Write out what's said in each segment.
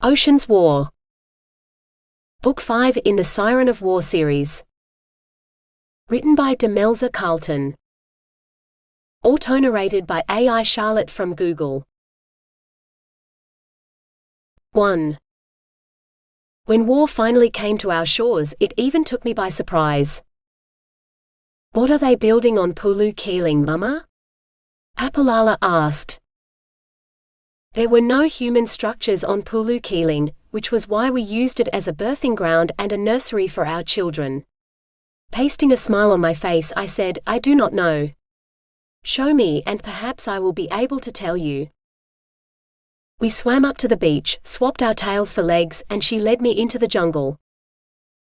Ocean's War. Book 5 in the Siren of War series. Written by Demelza Carlton. Autonarrated by AI Charlotte from Google. 1. When war finally came to our shores, it even took me by surprise. "What are they building on Pulu Keeling, Mama?" Apalala asked. There were no human structures on Pulu Keeling, which was why we used it as a birthing ground and a nursery for our children. Pasting a smile on my face, I said, "I do not know. Show me, and perhaps I will be able to tell you." We swam up to the beach, swapped our tails for legs, and she led me into the jungle.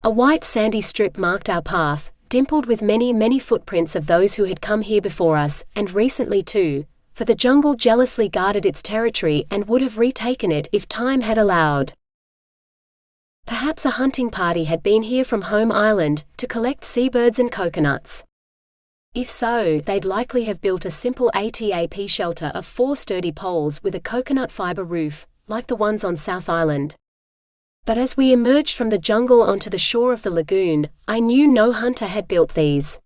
A white sandy strip marked our path, dimpled with many footprints of those who had come here before us, and recently too, for the jungle jealously guarded its territory and would have retaken it if time had allowed. Perhaps a hunting party had been here from Home Island, to collect seabirds and coconuts. If so, they'd likely have built a simple ATAP shelter of 4 sturdy poles with a coconut fiber roof, like the ones on South Island. But as we emerged from the jungle onto the shore of the lagoon, I knew no hunter had built these.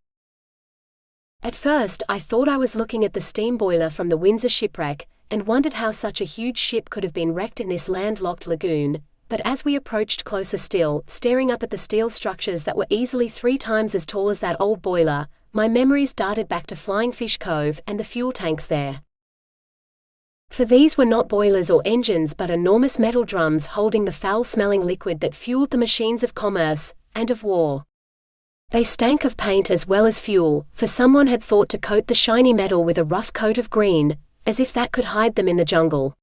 At first, I thought I was looking at the steam boiler from the Windsor shipwreck, and wondered how such a huge ship could have been wrecked in this landlocked lagoon, but as we approached closer still, staring up at the steel structures that were easily 3 times as tall as that old boiler, my memories darted back to Flying Fish Cove and the fuel tanks there. For these were not boilers or engines but enormous metal drums holding the foul-smelling liquid that fueled the machines of commerce, and of war. They stank of paint as well as fuel, for someone had thought to coat the shiny metal with a rough coat of green, as if that could hide them in the jungle.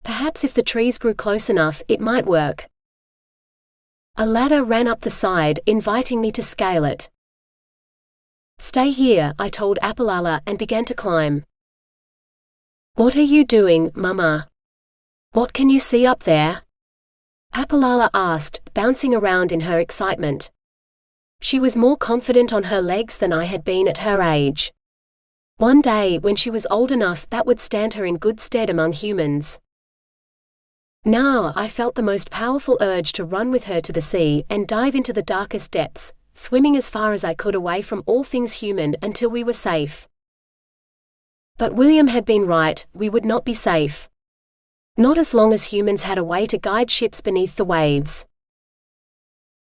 Perhaps if the trees grew close enough, it might work. A ladder ran up the side, inviting me to scale it. "Stay here," I told Apalala, and began to climb. "What are you doing, Mama? What can you see up there?" Apalala asked, bouncing around in her excitement. She was more confident on her legs than I had been at her age. One day, when she was old enough, that would stand her in good stead among humans. Now, I felt the most powerful urge to run with her to the sea and dive into the darkest depths, swimming as far as I could away from all things human until we were safe. But William had been right, we would not be safe. Not as long as humans had a way to guide ships beneath the waves.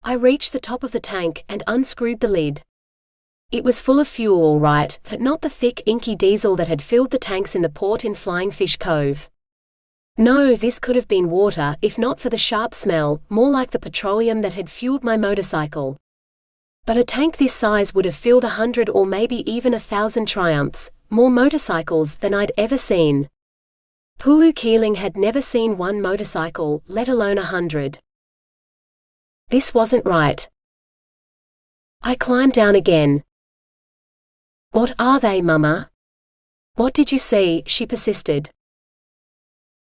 I reached the top of the tank and unscrewed the lid. It was full of fuel all right, but not the thick, inky diesel that had filled the tanks in the port in Flying Fish Cove. No, this could have been water, if not for the sharp smell, more like the petroleum that had fueled my motorcycle. But a tank this size would have filled 100 or maybe even 1,000 Triumphs, more motorcycles than I'd ever seen. Pulu Keeling had never seen one motorcycle, let alone 100. This wasn't right. I climbed down again. "What are they, Mama? What did you see?" she persisted.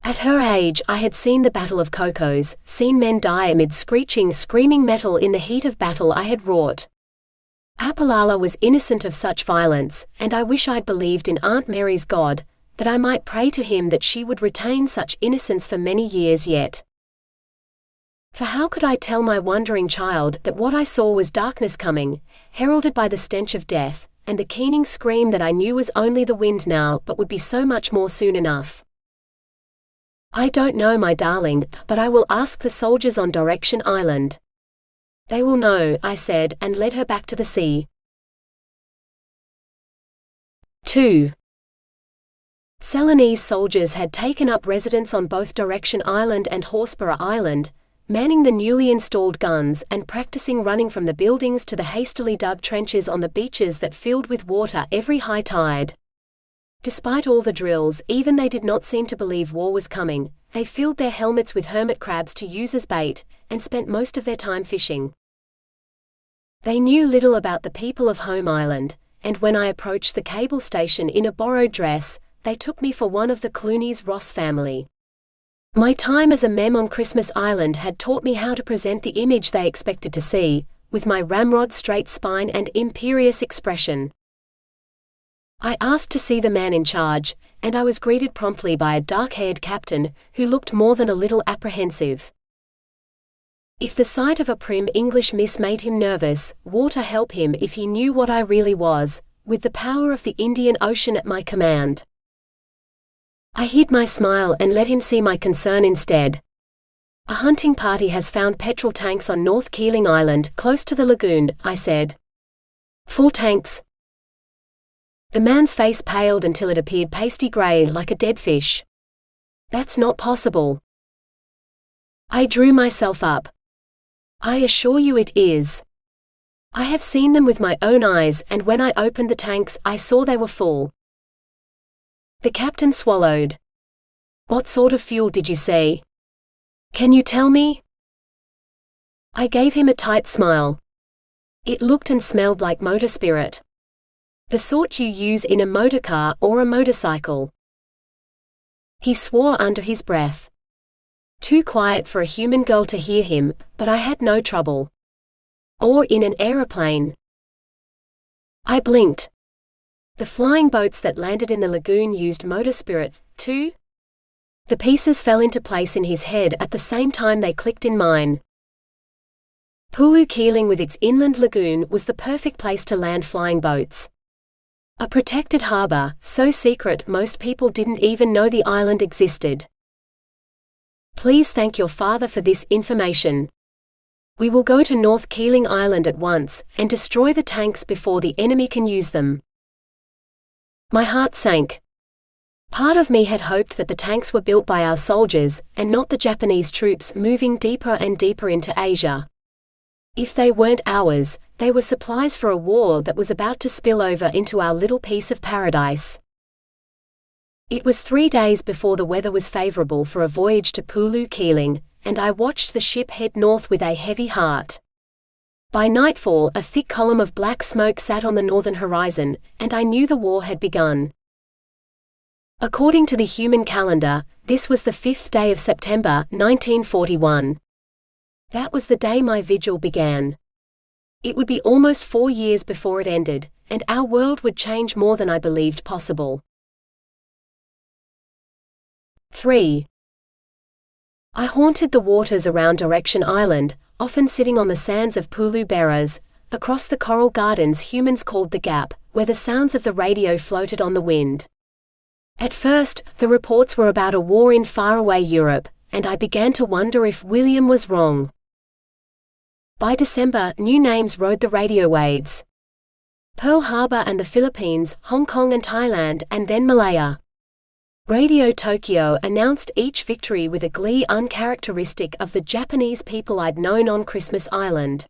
At her age, I had seen the Battle of Cocos, seen men die amid screaming metal in the heat of battle I had wrought. Apalala was innocent of such violence, and I wish I'd believed in Aunt Mary's God, that I might pray to him that she would retain such innocence for many years yet. For how could I tell my wondering child that what I saw was darkness coming, heralded by the stench of death, and the keening scream that I knew was only the wind now but would be so much more soon enough? "I don't know, my darling, but I will ask the soldiers on Direction Island. They will know," I said, and led her back to the sea. 2. Ceylonese soldiers had taken up residence on both Direction Island and Horsburgh Island, manning the newly installed guns and practicing running from the buildings to the hastily dug trenches on the beaches that filled with water every high tide. Despite all the drills, even they did not seem to believe war was coming. They filled their helmets with hermit crabs to use as bait, and spent most of their time fishing. They knew little about the people of Home Island, and when I approached the cable station in a borrowed dress, they took me for one of the Clooney's Ross family. My time as a mem on Christmas Island had taught me how to present the image they expected to see, with my ramrod straight spine and imperious expression. I asked to see the man in charge, and I was greeted promptly by a dark-haired captain, who looked more than a little apprehensive. If the sight of a prim English miss made him nervous, water help him if he knew what I really was, with the power of the Indian Ocean at my command. I hid my smile and let him see my concern instead. A hunting party has found petrol tanks on North Keeling Island, close to the lagoon, I said. Full tanks? The man's face paled until it appeared pasty grey like a dead fish. That's not possible. I drew myself up. I assure you it is. I have seen them with my own eyes, and when I opened the tanks, I saw they were full. The captain swallowed. What sort of fuel did you see? Can you tell me? I gave him a tight smile. It looked and smelled like motor spirit. The sort you use in a motorcar or a motorcycle. He swore under his breath. Too quiet for a human girl to hear him, but I had no trouble. Or in an aeroplane. I blinked. The flying boats that landed in the lagoon used motor spirit, too? The pieces fell into place in his head at the same time they clicked in mine. Pulu Keeling with its inland lagoon was the perfect place to land flying boats. A protected harbor, so secret most people didn't even know the island existed. Please thank your father for this information. We will go to North Keeling Island at once, and destroy the tanks before the enemy can use them. My heart sank. Part of me had hoped that the tanks were built by our soldiers, and not the Japanese troops moving deeper and deeper into Asia. If they weren't ours, they were supplies for a war that was about to spill over into our little piece of paradise. It was 3 days before the weather was favorable for a voyage to Pulu Keeling, and I watched the ship head north with a heavy heart. By nightfall, a thick column of black smoke sat on the northern horizon, and I knew the war had begun. According to the human calendar, this was the 5th day of September, 1941. That was the day my vigil began. It would be almost 4 years before it ended, and our world would change more than I believed possible. 3. I haunted the waters around Direction Island, often sitting on the sands of Pulu Beras, across the coral gardens humans called the Gap, where the sounds of the radio floated on the wind. At first, the reports were about a war in faraway Europe, and I began to wonder if William was wrong. By December, new names rode the radio waves. Pearl Harbor and the Philippines, Hong Kong and Thailand, and then Malaya. Radio Tokyo announced each victory with a glee uncharacteristic of the Japanese people I'd known on Christmas Island.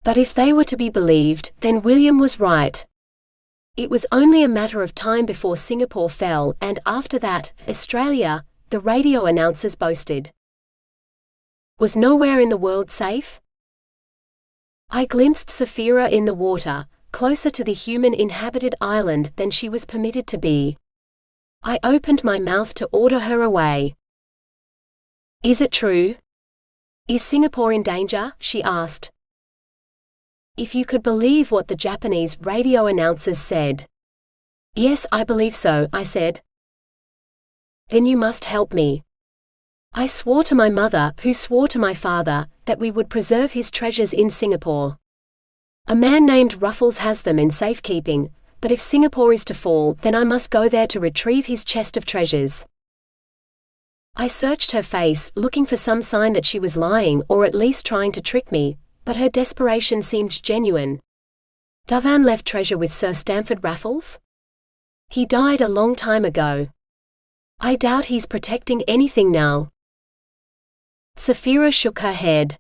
But if they were to be believed, then William was right. It was only a matter of time before Singapore fell, and after that, Australia, the radio announcers boasted, was nowhere in the world safe. I glimpsed Safira in the water, closer to the human-inhabited island than she was permitted to be. I opened my mouth to order her away. Is it true? Is Singapore in danger? She asked. If you could believe what the Japanese radio announcers said. Yes, I believe so, I said. Then you must help me. I swore to my mother, who swore to my father, that we would preserve his treasures in Singapore. A man named Ruffles has them in safekeeping, but if Singapore is to fall, then I must go there to retrieve his chest of treasures. I searched her face, looking for some sign that she was lying or at least trying to trick me, but her desperation seemed genuine. Davan left treasure with Sir Stamford Raffles? He died a long time ago. I doubt he's protecting anything now. Safira shook her head.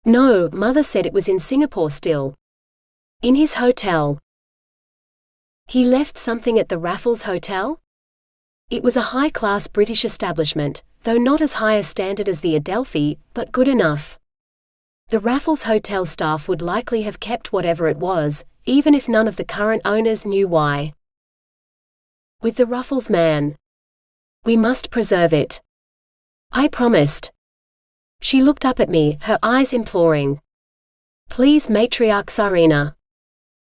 No, Mother said it was in Singapore still. In his hotel. He left something at the Raffles Hotel? It was a high-class British establishment, though not as high a standard as the Adelphi, but good enough. The Raffles Hotel staff would likely have kept whatever it was, even if none of the current owners knew why. With the Ruffles man. We must preserve it. I promised. She looked up at me, her eyes imploring. Please, Matriarch Sirena.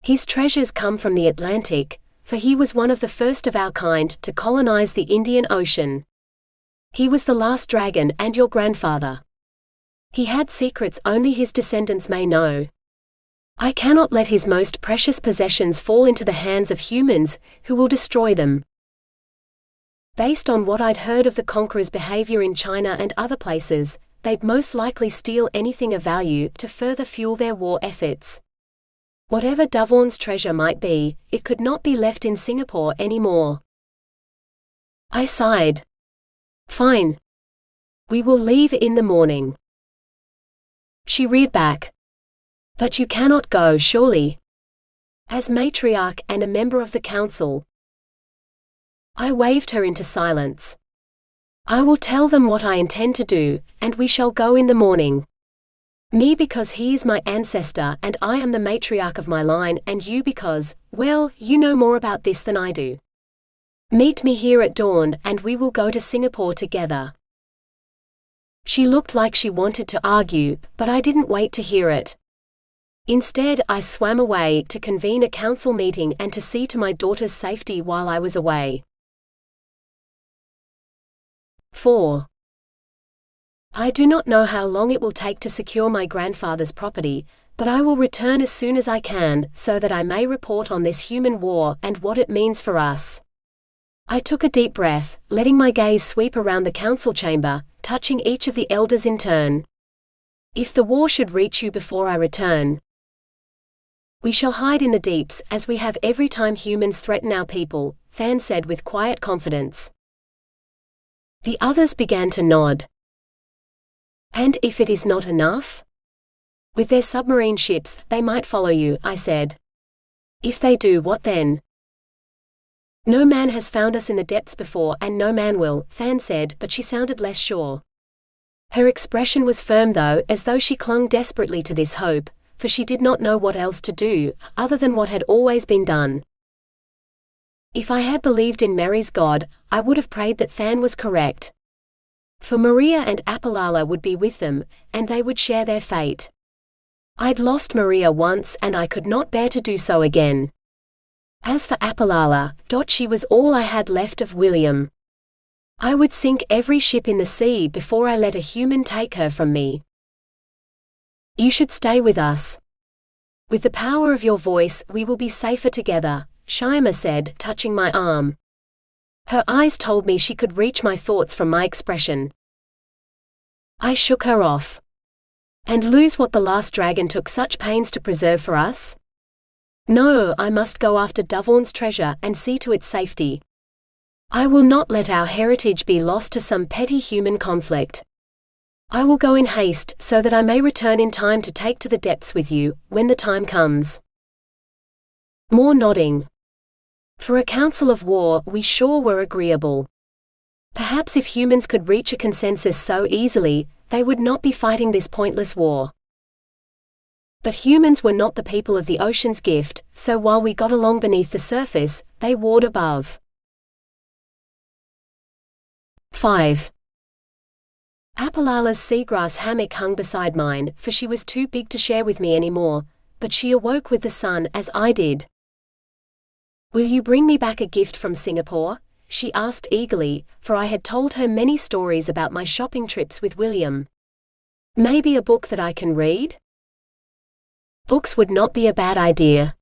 His treasures come from the Atlantic, for he was one of the first of our kind to colonize the Indian Ocean. He was the last dragon and your grandfather. He had secrets only his descendants may know. I cannot let his most precious possessions fall into the hands of humans, who will destroy them. Based on what I'd heard of the conqueror's behavior in China and other places, they'd most likely steal anything of value to further fuel their war efforts. Whatever Davon's treasure might be, it could not be left in Singapore anymore. I sighed. Fine. We will leave in the morning. She reared back. But you cannot go, surely. As matriarch and a member of the council. I waved her into silence. I will tell them what I intend to do, and we shall go in the morning. Me because he is my ancestor and I am the matriarch of my line, and you because, well, you know more about this than I do. Meet me here at dawn and we will go to Singapore together. She looked like she wanted to argue, but I didn't wait to hear it. Instead, I swam away to convene a council meeting and to see to my daughter's safety while I was away. 4. I do not know how long it will take to secure my grandfather's property, but I will return as soon as I can, so that I may report on this human war and what it means for us. I took a deep breath, letting my gaze sweep around the council chamber, touching each of the elders in turn. If the war should reach you before I return, we shall hide in the deeps, as we have every time humans threaten our people, Than said with quiet confidence. The others began to nod. And if it is not enough? With their submarine ships, they might follow you, I said. If they do, what then? No man has found us in the depths before and no man will, Than said, but she sounded less sure. Her expression was firm though, as though she clung desperately to this hope, for she did not know what else to do, other than what had always been done. If I had believed in Mary's God, I would have prayed that Than was correct. For Maria and Apalala would be with them, and they would share their fate. I'd lost Maria once and I could not bear to do so again. As for Apalala, she was all I had left of William. I would sink every ship in the sea before I let a human take her from me. You should stay with us. With the power of your voice, we will be safer together, Shaima said, touching my arm. Her eyes told me she could reach my thoughts from my expression. I shook her off. And lose what the last dragon took such pains to preserve for us? No, I must go after Davon's treasure and see to its safety. I will not let our heritage be lost to some petty human conflict. I will go in haste, so that I may return in time to take to the depths with you, when the time comes. More nodding. For a council of war, we sure were agreeable. Perhaps if humans could reach a consensus so easily, they would not be fighting this pointless war. But humans were not the people of the ocean's gift, so while we got along beneath the surface, they warred above. 5. Apalala's seagrass hammock hung beside mine, for she was too big to share with me anymore, but she awoke with the sun as I did. Will you bring me back a gift from Singapore? She asked eagerly, for I had told her many stories about my shopping trips with William. Maybe a book that I can read? Books would not be a bad idea.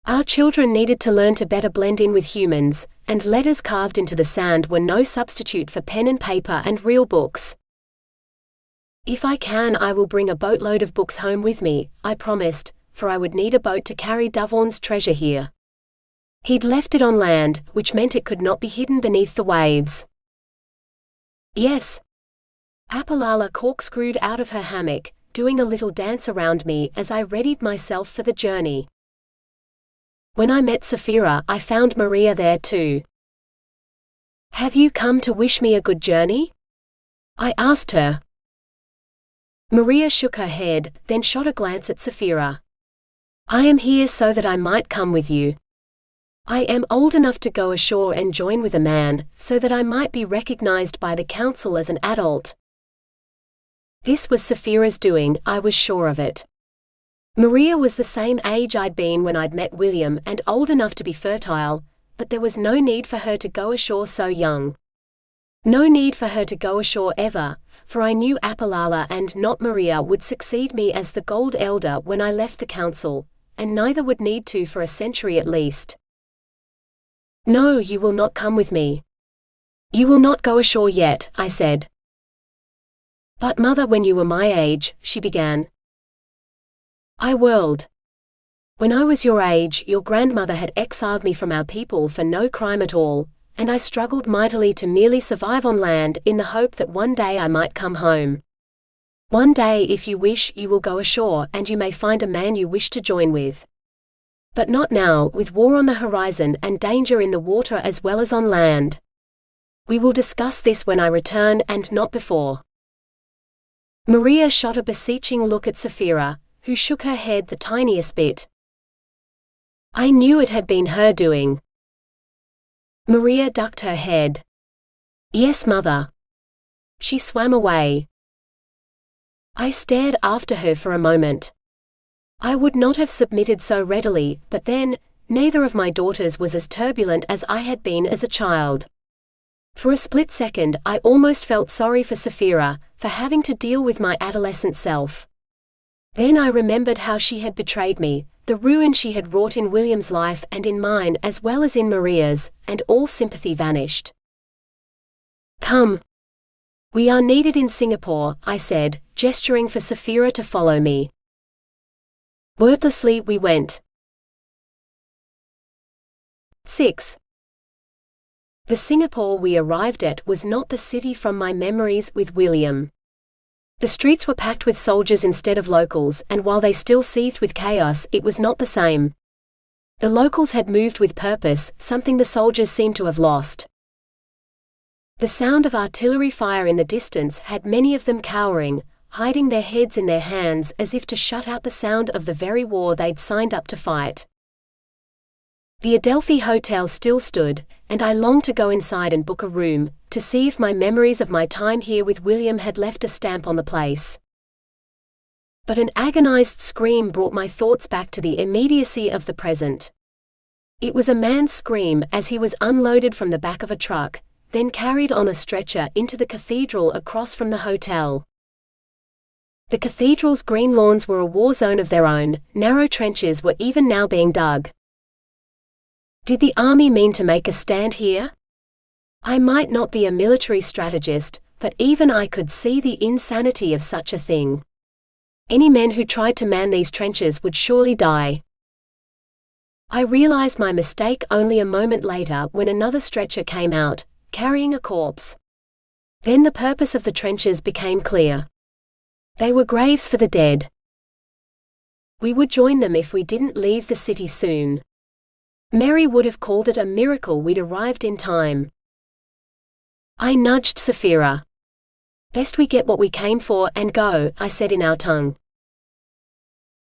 Our children needed to learn to better blend in with humans, and letters carved into the sand were no substitute for pen and paper and real books. If I can, I will bring a boatload of books home with me, I promised, for I would need a boat to carry Davon's treasure here. He'd left it on land, which meant it could not be hidden beneath the waves. Yes. Apalala corkscrewed out of her hammock, doing a little dance around me as I readied myself for the journey. When I met Saphira, I found Maria there too. Have you come to wish me a good journey? I asked her. Maria shook her head, then shot a glance at Saphira. I am here so that I might come with you. I am old enough to go ashore and join with a man, so that I might be recognized by the council as an adult. This was Saphira's doing, I was sure of it. Maria was the same age I'd been when I'd met William and old enough to be fertile, but there was no need for her to go ashore so young. No need for her to go ashore ever, for I knew Apalala and not Maria would succeed me as the Gold Elder when I left the council, and neither would need to for a century at least. No, you will not come with me. You will not go ashore yet, I said. But mother, when you were my age, she began. I whirled. When I was your age, your grandmother had exiled me from our people for no crime at all, and I struggled mightily to merely survive on land in the hope that one day I might come home. One day, if you wish, you will go ashore and you may find a man you wish to join with. But not now, with war on the horizon and danger in the water as well as on land. We will discuss this when I return and not before. Maria shot a beseeching look at Sapphira, who shook her head the tiniest bit. I knew it had been her doing. Maria ducked her head. Yes, mother. She swam away. I stared after her for a moment. I would not have submitted so readily, but then, neither of my daughters was as turbulent as I had been as a child. For a split second I almost felt sorry for Sapphira, for having to deal with my adolescent self. Then I remembered how she had betrayed me, the ruin she had wrought in William's life and in mine as well as in Maria's, and all sympathy vanished. Come. We are needed in Singapore, I said, gesturing for Sapphira to follow me. Wordlessly we went. 6. The Singapore we arrived at was not the city from my memories with William. The streets were packed with soldiers instead of locals, and while they still seethed with chaos, it was not the same. The locals had moved with purpose, something the soldiers seemed to have lost. The sound of artillery fire in the distance had many of them cowering, hiding their heads in their hands as if to shut out the sound of the very war they'd signed up to fight. The Adelphi Hotel still stood, and I longed to go inside and book a room, to see if my memories of my time here with William had left a stamp on the place. But an agonized scream brought my thoughts back to the immediacy of the present. It was a man's scream as he was unloaded from the back of a truck, then carried on a stretcher into the cathedral across from the hotel. The cathedral's green lawns were a war zone of their own, narrow trenches were even now being dug. Did the army mean to make a stand here? I might not be a military strategist, but even I could see the insanity of such a thing. Any men who tried to man these trenches would surely die. I realized my mistake only a moment later when another stretcher came out, carrying a corpse. Then the purpose of the trenches became clear. They were graves for the dead. We would join them if we didn't leave the city soon. Mary would have called it a miracle we'd arrived in time. I nudged Sapphira. Best we get what we came for and go, I said in our tongue.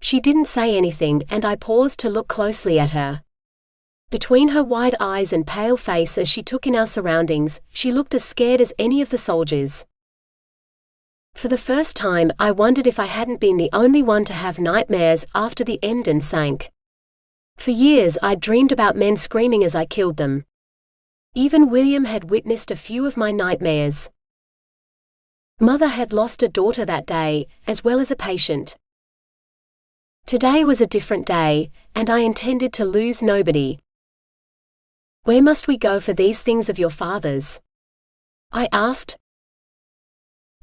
She didn't say anything, and I paused to look closely at her. Between her wide eyes and pale face as she took in our surroundings, she looked as scared as any of the soldiers. For the first time, I wondered if I hadn't been the only one to have nightmares after the Emden sank. For years I'd dreamed about men screaming as I killed them. Even William had witnessed a few of my nightmares. Mother had lost a daughter that day, as well as a patient. Today was a different day, and I intended to lose nobody. Where must we go for these things of your father's? I asked.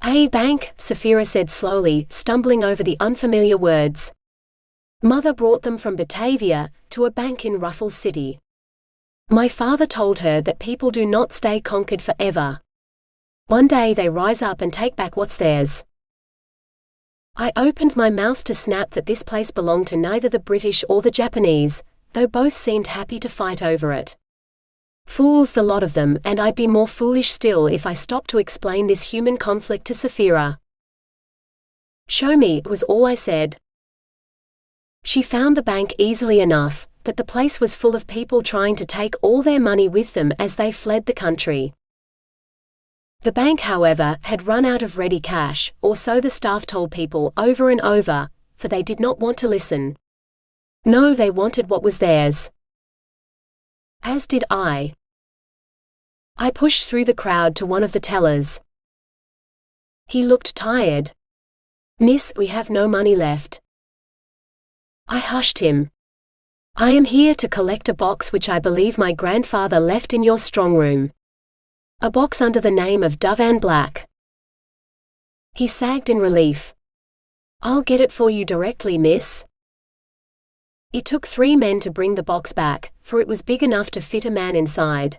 A bank, Sapphira said slowly, stumbling over the unfamiliar words. Mother brought them from Batavia, to a bank in Ruffles City. My father told her that people do not stay conquered forever. One day they rise up and take back what's theirs. I opened my mouth to snap that this place belonged to neither the British or the Japanese, though both seemed happy to fight over it. Fools the lot of them, and I'd be more foolish still if I stopped to explain this human conflict to Sapphira. Show me, was all I said. She found the bank easily enough, but the place was full of people trying to take all their money with them as they fled the country. The bank, however, had run out of ready cash, or so the staff told people over and over, for they did not want to listen. No, they wanted what was theirs. As did I. I pushed through the crowd to one of the tellers. He looked tired. "Miss, we have no money left." I hushed him. "I am here to collect a box which I believe my grandfather left in your strong room. A box under the name of Dove Black." He sagged in relief. "I'll get it for you directly, miss." It took 3 men to bring the box back, for it was big enough to fit a man inside.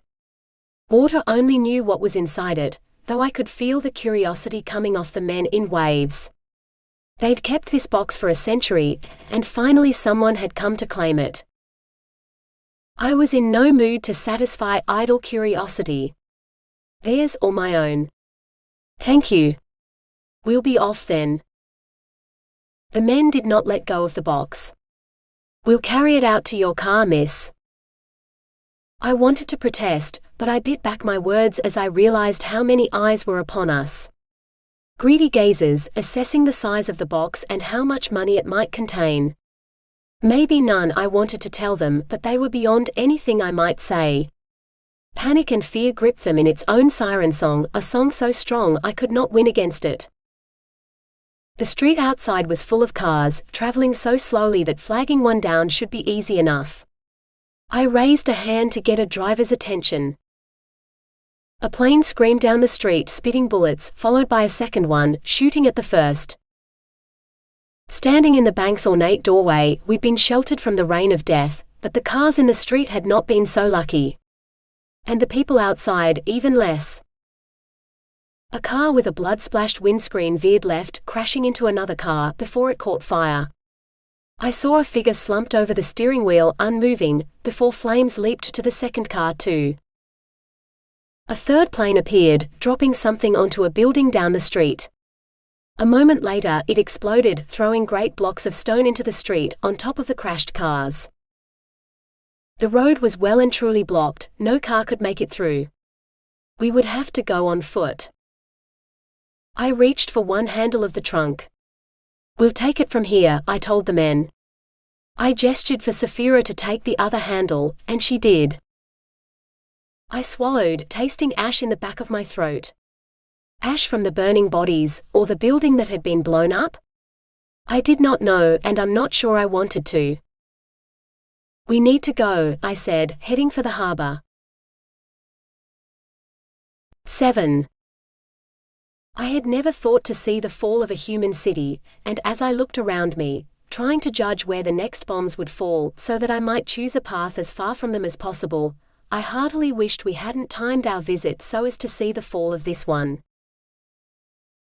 Water only knew what was inside it, though I could feel the curiosity coming off the men in waves. They'd kept this box for a century, and finally someone had come to claim it. I was in no mood to satisfy idle curiosity. Theirs or my own. "Thank you. We'll be off then." The men did not let go of the box. "We'll carry it out to your car, miss." I wanted to protest, but I bit back my words as I realized how many eyes were upon us. Greedy gazers, assessing the size of the box and how much money it might contain. Maybe none I wanted to tell them, but they were beyond anything I might say. Panic and fear gripped them in its own siren song, a song so strong I could not win against it. The street outside was full of cars, traveling so slowly that flagging one down should be easy enough. I raised a hand to get a driver's attention. A plane screamed down the street, spitting bullets, followed by a second one, shooting at the first. Standing in the bank's ornate doorway, we'd been sheltered from the rain of death, but the cars in the street had not been so lucky. And the people outside, even less. A car with a blood-splashed windscreen veered left, crashing into another car, before it caught fire. I saw a figure slumped over the steering wheel, unmoving, before flames leaped to the second car too. A third plane appeared, dropping something onto a building down the street. A moment later, it exploded, throwing great blocks of stone into the street, on top of the crashed cars. The road was well and truly blocked, no car could make it through. We would have to go on foot. I reached for one handle of the trunk. "We'll take it from here," I told the men. I gestured for Sapphira to take the other handle, and she did. I swallowed, tasting ash in the back of my throat. Ash from the burning bodies, or the building that had been blown up? I did not know, and I'm not sure I wanted to. "We need to go," I said, heading for the harbor. 7. I had never thought to see the fall of a human city, and as I looked around me, trying to judge where the next bombs would fall so that I might choose a path as far from them as possible, I heartily wished we hadn't timed our visit so as to see the fall of this one.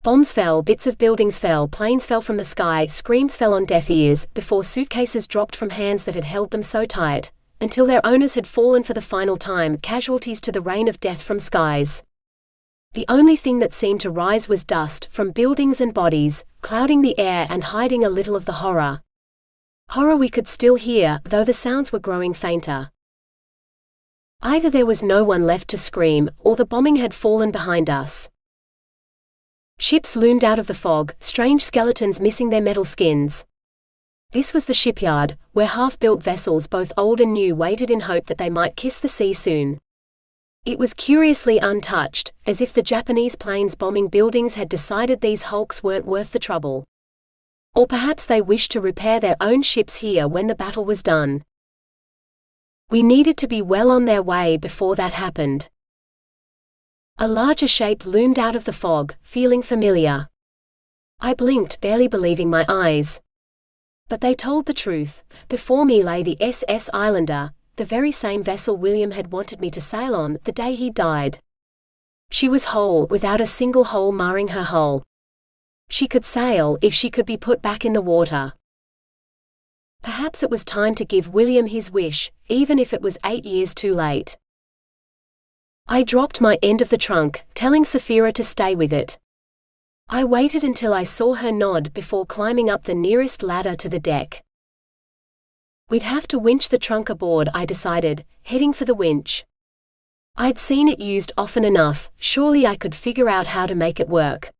Bombs fell, bits of buildings fell, planes fell from the sky, screams fell on deaf ears, before suitcases dropped from hands that had held them so tight, until their owners had fallen for the final time, casualties to the rain of death from skies. The only thing that seemed to rise was dust, from buildings and bodies, clouding the air and hiding a little of the horror. Horror we could still hear, though the sounds were growing fainter. Either there was no one left to scream, or the bombing had fallen behind us. Ships loomed out of the fog, strange skeletons missing their metal skins. This was the shipyard, where half-built vessels both old and new waited in hope that they might kiss the sea soon. It was curiously untouched, as if the Japanese planes bombing buildings had decided these hulks weren't worth the trouble. Or perhaps they wished to repair their own ships here when the battle was done. We needed to be well on their way before that happened. A larger shape loomed out of the fog, feeling familiar. I blinked, barely believing my eyes. But they told the truth. Before me lay the SS Islander, the very same vessel William had wanted me to sail on the day he died. She was whole, without a single hole marring her hull. She could sail if she could be put back in the water. Perhaps it was time to give William his wish, even if it was 8 years too late. I dropped my end of the trunk, telling Sapphira to stay with it. I waited until I saw her nod before climbing up the nearest ladder to the deck. We'd have to winch the trunk aboard, I decided, heading for the winch. I'd seen it used often enough, surely I could figure out how to make it work.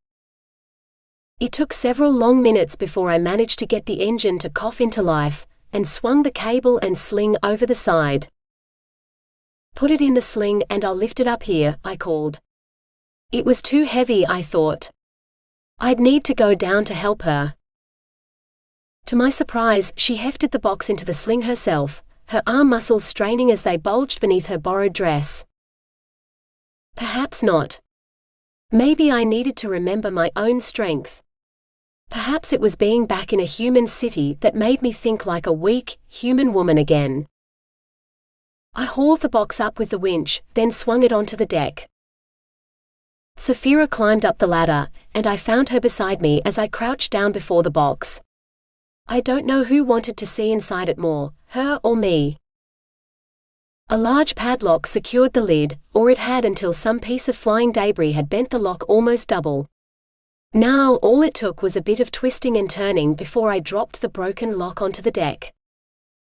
It took several long minutes before I managed to get the engine to cough into life, and swung the cable and sling over the side. "Put it in the sling and I'll lift it up here," I called. It was too heavy, I thought. I'd need to go down to help her. To my surprise, she hefted the box into the sling herself, her arm muscles straining as they bulged beneath her borrowed dress. Perhaps not. Maybe I needed to remember my own strength. Perhaps it was being back in a human city that made me think like a weak, human woman again. I hauled the box up with the winch, then swung it onto the deck. Saphira climbed up the ladder, and I found her beside me as I crouched down before the box. I don't know who wanted to see inside it more, her or me. A large padlock secured the lid, or it had until some piece of flying debris had bent the lock almost double. Now all it took was a bit of twisting and turning before I dropped the broken lock onto the deck.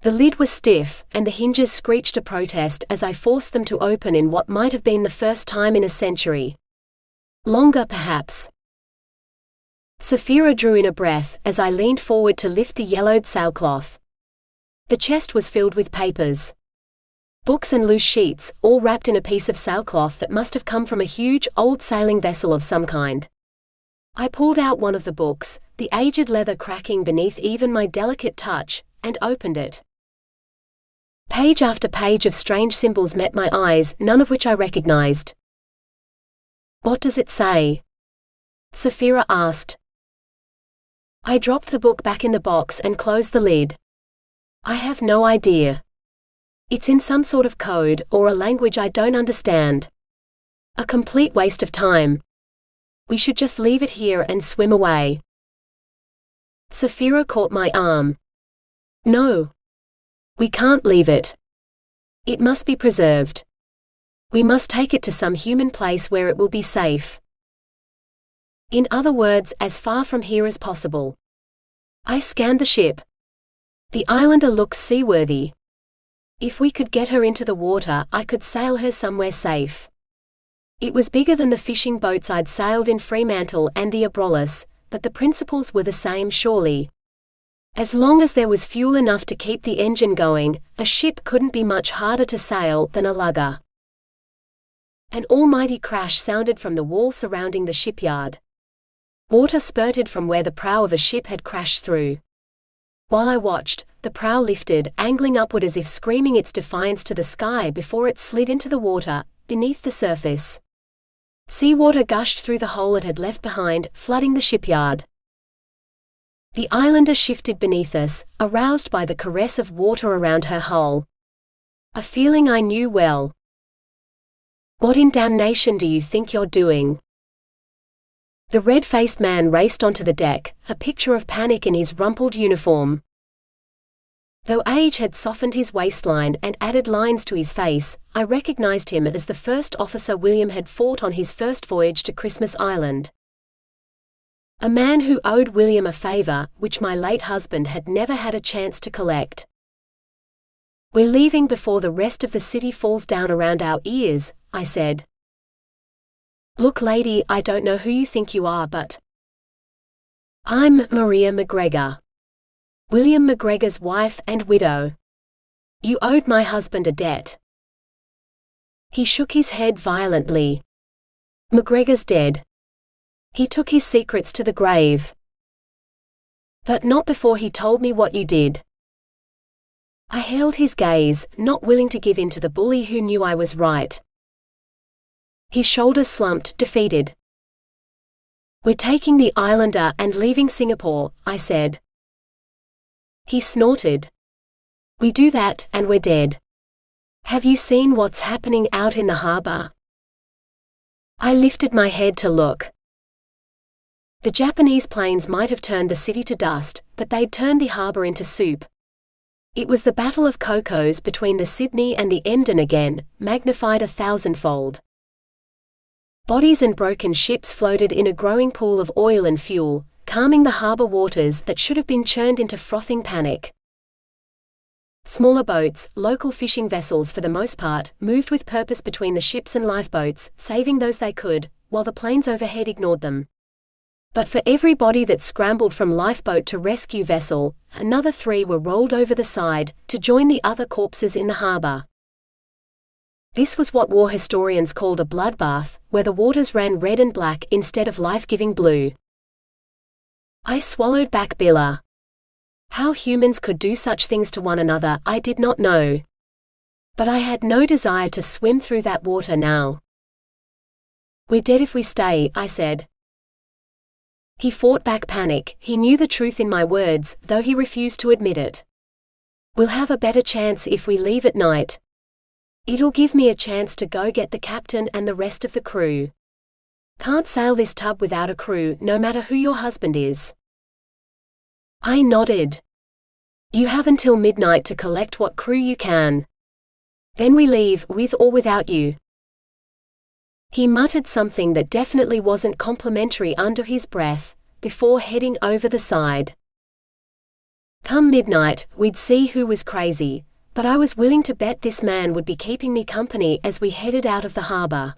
The lid was stiff, and the hinges screeched a protest as I forced them to open in what might have been the first time in a century. Longer, perhaps. Saphira drew in a breath as I leaned forward to lift the yellowed sailcloth. The chest was filled with papers. Books and loose sheets, all wrapped in a piece of sailcloth that must have come from a huge, old sailing vessel of some kind. I pulled out one of the books, the aged leather cracking beneath even my delicate touch, and opened it. Page after page of strange symbols met my eyes, none of which I recognized. "What does it say?" Saphira asked. I dropped the book back in the box and closed the lid. "I have no idea. It's in some sort of code, or a language I don't understand. A complete waste of time. We should just leave it here and swim away." Saphira caught my arm. "No. We can't leave it. It must be preserved. We must take it to some human place where it will be safe. In other words, as far from here as possible." I scanned the ship. The Islander looks seaworthy. If we could get her into the water, I could sail her somewhere safe. It was bigger than the fishing boats I'd sailed in Fremantle and the Abrolhos, but the principles were the same surely. As long as there was fuel enough to keep the engine going, a ship couldn't be much harder to sail than a lugger. An almighty crash sounded from the wall surrounding the shipyard. Water spurted from where the prow of a ship had crashed through. While I watched, the prow lifted, angling upward as if screaming its defiance to the sky before it slid into the water, beneath the surface. Seawater gushed through the hole it had left behind, flooding the shipyard. The Islander shifted beneath us, aroused by the caress of water around her hull. A feeling I knew well. "What in damnation do you think you're doing?" The red-faced man raced onto the deck, a picture of panic in his rumpled uniform. Though age had softened his waistline and added lines to his face, I recognized him as the first officer William had fought on his first voyage to Christmas Island. A man who owed William a favor, which my late husband had never had a chance to collect. "We're leaving before the rest of the city falls down around our ears," I said. "Look, lady, I don't know who you think you are, but I'm Maria McGregor. William McGregor's wife and widow. You owed my husband a debt." He shook his head violently. "McGregor's dead. He took his secrets to the grave. But not before he told me what you did." I held his gaze, not willing to give in to the bully who knew I was right. His shoulders slumped, defeated. "We're taking the Islander and leaving Singapore," I said. He snorted. "We do that, and we're dead. Have you seen what's happening out in the harbor?" I lifted my head to look. The Japanese planes might have turned the city to dust, but they'd turned the harbor into soup. It was the Battle of Cocos between the Sydney and the Emden again, magnified 1,000-fold. Bodies and broken ships floated in a growing pool of oil and fuel, calming the harbor waters that should have been churned into frothing panic. Smaller boats, local fishing vessels for the most part, moved with purpose between the ships and lifeboats, saving those they could, while the planes overhead ignored them. But for every body that scrambled from lifeboat to rescue vessel, another 3 were rolled over the side, to join the other corpses in the harbor. This was what war historians called a bloodbath, where the waters ran red and black instead of life-giving blue. I swallowed back Billa. How humans could do such things to one another, I did not know. But I had no desire to swim through that water now. "We're dead if we stay," I said. He fought back panic. He knew the truth in my words, though he refused to admit it. "We'll have a better chance if we leave at night. It'll give me a chance to go get the captain and the rest of the crew. Can't sail this tub without a crew, no matter who your husband is." I nodded. "You have until midnight to collect what crew you can. Then we leave, with or without you." He muttered something that definitely wasn't complimentary under his breath, before heading over the side. Come midnight, we'd see who was crazy, but I was willing to bet this man would be keeping me company as we headed out of the harbor.